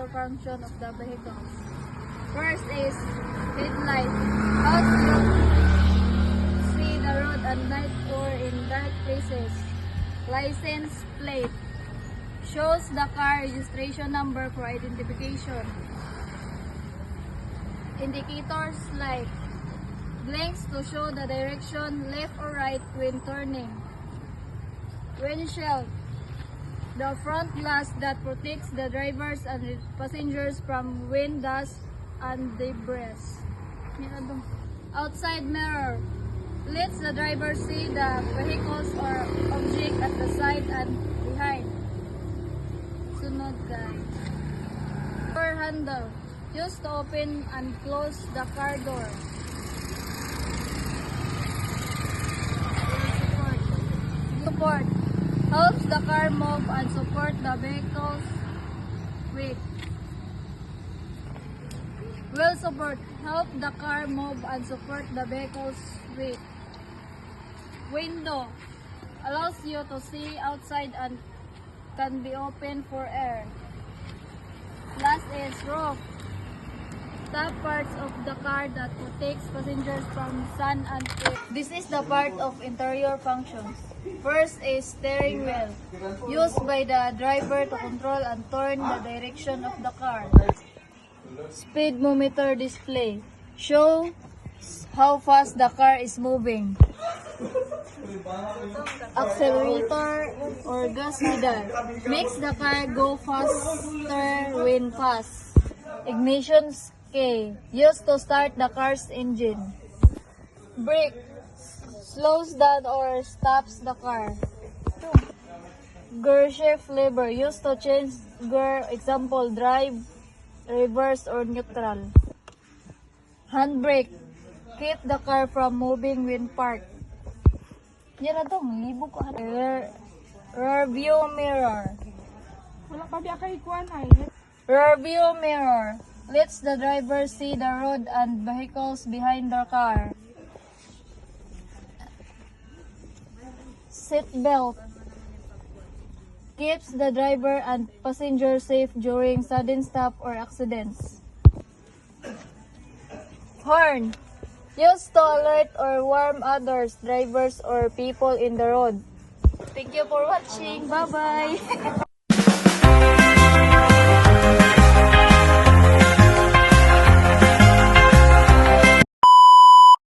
interior function of the vehicles. First is headlight. Helps you see the road at night or in dark places. License plate. Shows the car registration number for identification. Indicators light. Blinks to show the direction left or right when turning. Windshield. The front glass that protects the drivers and passengers from wind, dust, and debris. Outside mirror. Lets the driver see the vehicles or object at the side and behind. Sunod guys. Door handle. Used to open and close the car door. Support. Helps the car move and support the vehicle's weight. Wheel support. Help the car move and support the vehicle's weight. Window. Allows you to see outside and can be opened for air. Last is roof. Top parts of the car that protects passengers from sun and air. This is the part of interior functions. First is steering wheel, used by the driver to control and turn the direction of the car. Speedometer display, shows how fast the car is moving. Accelerator or gas pedal, makes the car go faster when fast. Ignition key, used to start the car's engine. Brake, slows down or stops the car. Gear shift lever, used to change gear, example drive, reverse, or neutral. Handbrake, keep the car from moving when parked. Yan na itong libo ko. Rear view mirror. Wala pa biya kay kuan ay. Rear view mirror, lets the driver see the road and vehicles behind the car. Seat belt, keeps the driver and passenger safe during sudden stop or accidents. Horn, used to alert or warn others, drivers or people in the road. Thank you for watching. Bye-bye.